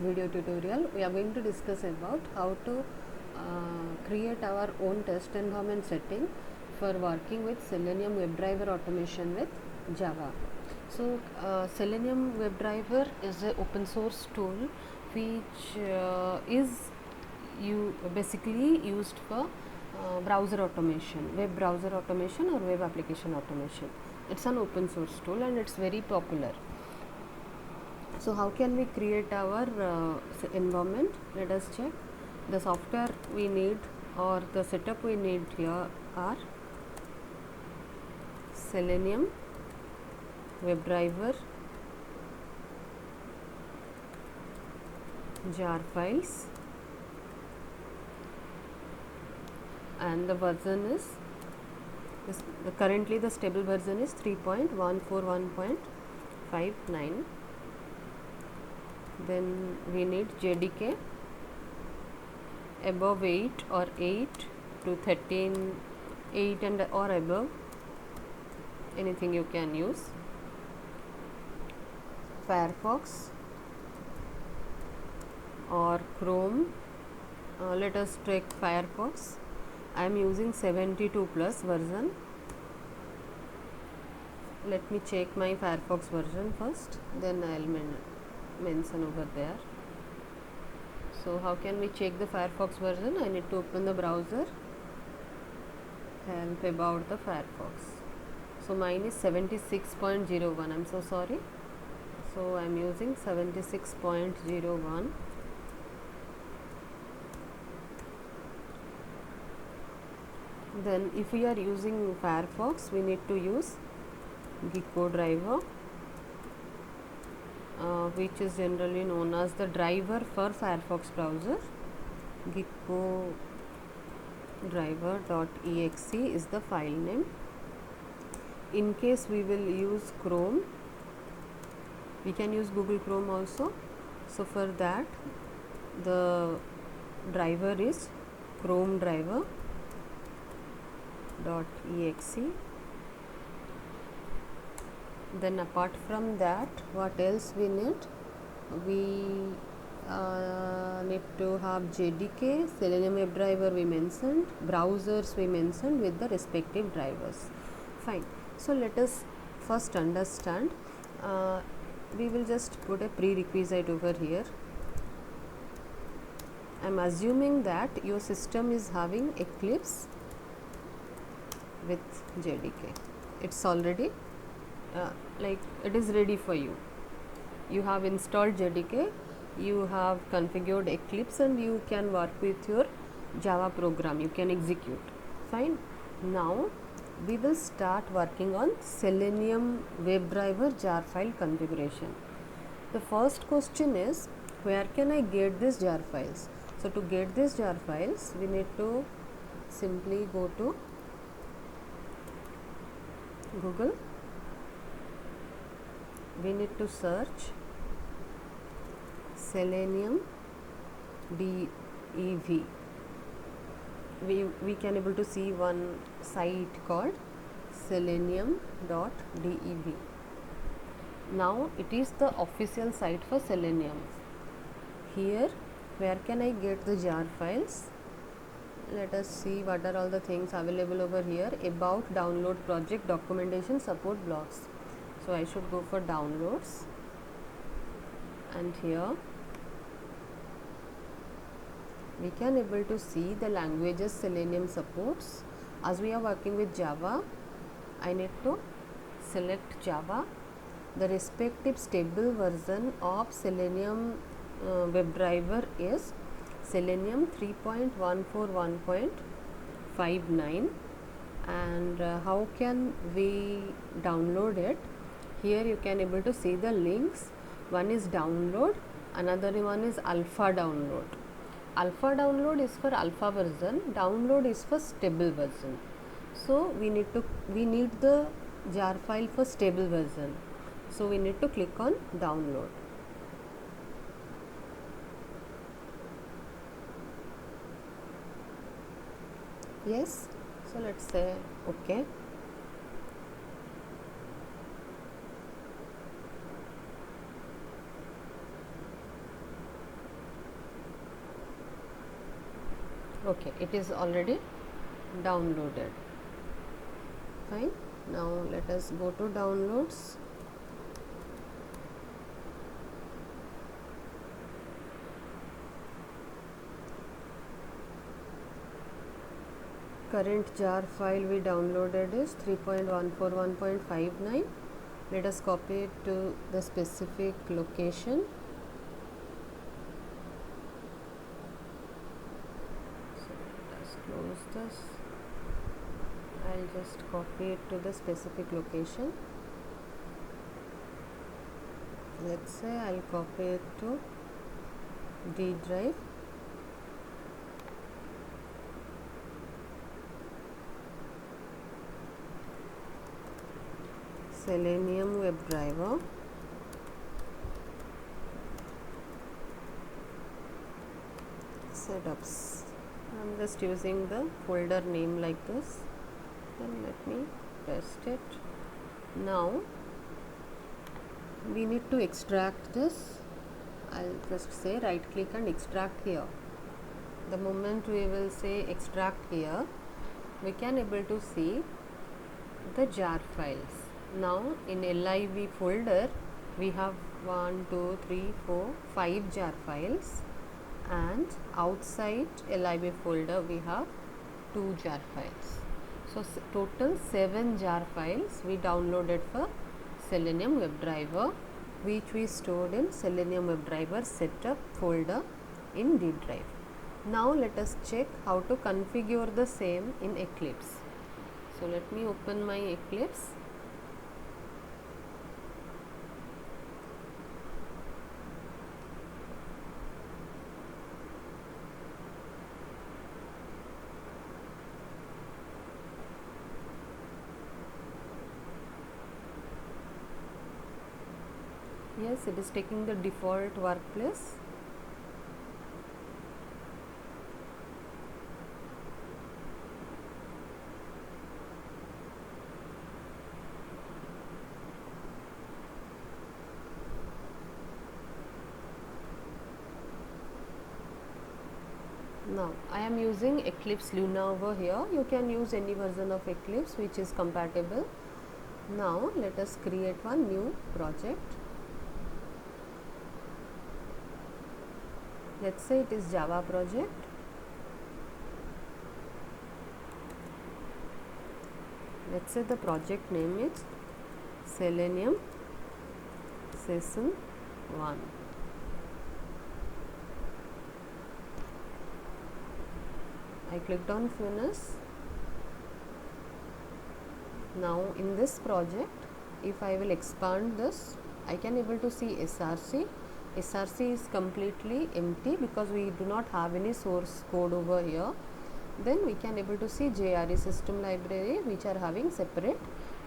Video tutorial we are going to discuss about how to create our own test environment setting for working with Selenium WebDriver automation with Java. So Selenium WebDriver is an open source tool which is basically used for browser automation, web browser automation or web application automation. It's an open source tool and it's very popular. So how can we create our environment? Let us check. The software we need or the setup we need here are Selenium WebDriver, jar files, and the version is currently the stable version is 3.141.59. Then we need JDK above 8 or 8 to 13, 8 and or above, anything you can use. Firefox or Chrome. Let us take Firefox. I am using 72 plus version. Let me check my Firefox version first, then I will mention over there. So how can we check the Firefox version? I need to open the browser. Help about the Firefox. So mine is 76.01. I'm so sorry. So I'm using 76.01. Then if we are using Firefox, we need to use Gecko driver, which is generally known as the driver for Firefox browser. Gecko driver.exe is the file name. In case we will use Chrome, we can use Google Chrome also. So for that, the driver is Chrome driver.exe. Then apart from that, what else we need? We need to have JDK, Selenium WebDriver we mentioned, browsers we mentioned with the respective drivers. Fine. So let us first understand. We will just put a prerequisite over here. I am assuming that your system is having Eclipse with JDK. It's already like it is ready for you. You have installed JDK, you have configured Eclipse, and you can work with your Java program. You can execute. Fine. Now we will start working on Selenium WebDriver jar file configuration. The first question is, where can I get these jar files? So to get these jar files, we need to simply go to Google. We need to search Selenium DEV. We can able to see one site called selenium.dev. Now it is the official site for Selenium. Here, where can I get the jar files? Let us see what are all the things available over here. About, download, project, documentation, support, blogs. So I should go for downloads, and here we can able to see the languages Selenium supports. As we are working with Java, I need to select Java. The respective stable version of Selenium WebDriver is Selenium 3.141.59. and how can we download it? Here you can able to see the links. One is download, another one is alpha download. Alpha download is for alpha version, download is for stable version. So we need the jar file for stable version. So we need to click on download. Yes. So let's say okay. Okay, it is already downloaded. Fine. Now let us go to downloads. Current jar file we downloaded is 3.141.59. Let us copy it to the specific location. So let us close this. I'll just copy it to the specific location. Let's say I'll copy it to D drive. Selenium WebDriver. Setups. I'm just using the folder name like this. Then let me paste it. Now we need to extract this. I'll just say right click and extract here. The moment we will say extract here, we can able to see the jar files. Now in lib folder we have 1, 2, 3, 4, 5 jar files, and outside lib folder we have 2 jar files. So total 7 jar files we downloaded for Selenium WebDriver, which we stored in Selenium WebDriver setup folder in D drive. Now let us check how to configure the same in Eclipse. So let me open my Eclipse. Yes, it is taking the default workplace. Now I am using Eclipse Luna over here. You can use any version of Eclipse which is compatible. Now let us create one new project. Let's say it is Java project. Let's say the project name is Selenium Session 1. I clicked on finish. Now in this project, if I will expand this, I can able to see SRC. SRC is completely empty because we do not have any source code over here. Then we can able to see JRE system library, which are having separate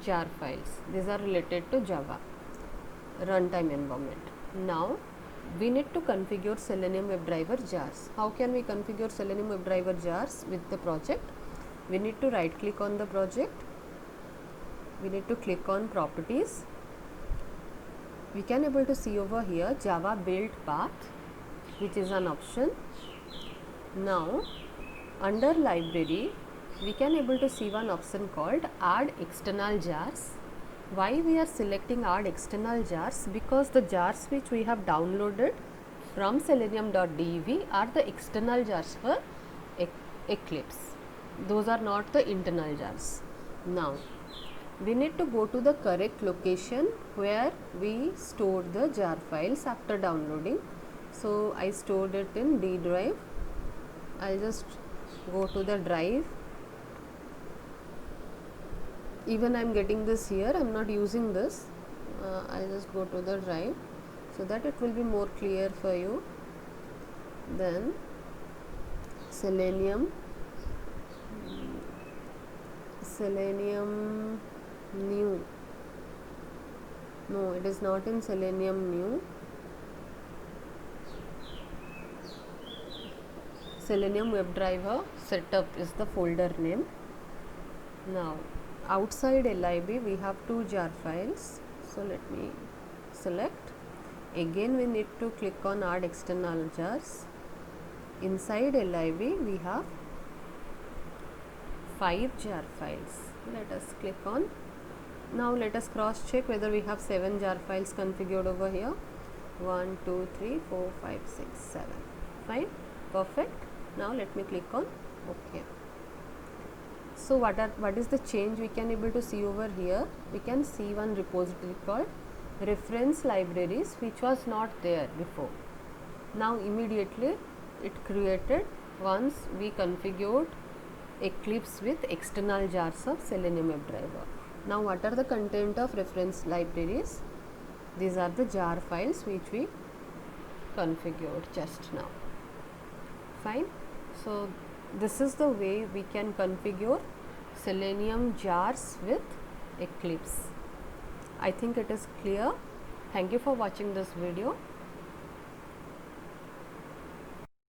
jar files. These are related to Java runtime environment. Now we need to configure Selenium WebDriver jars. How can we configure Selenium WebDriver jars with the project? We need to right click on the project. We need to click on properties. We can able to see over here Java build path, which is an option. Now under library we can able to see one option called add external jars. Why we are selecting add external jars? Because the jars which we have downloaded from selenium.dev are the external jars for Eclipse. Those are not the internal jars. Now we need to go to the correct location where we stored the jar files after downloading. So I stored it in D drive. I'll just go to the drive. Even I'm getting this here, I'm not using this. I'll just go to the drive so that it will be more clear for you. Then Selenium new. No, it is not in Selenium new. Selenium WebDriver setup is the folder name. Now outside lib we have 2 jar files. So let me select. Again we need to click on add external jars. Inside lib we have 5 jar files. Let us click on. Now let us cross check whether we have 7 jar files configured over here. 1 2 3 4 5 6 7. Fine, perfect. Now let me click on OK. So what is the change we can able to see over here? We can see one repository called reference libraries, which was not there before. Now immediately it created once we configured Eclipse with external jars of Selenium WebDriver. Now what are the content of reference libraries? These are the jar files which we configured just now. Fine. So this is the way we can configure Selenium jars with Eclipse. I think it is clear. Thank you for watching this video.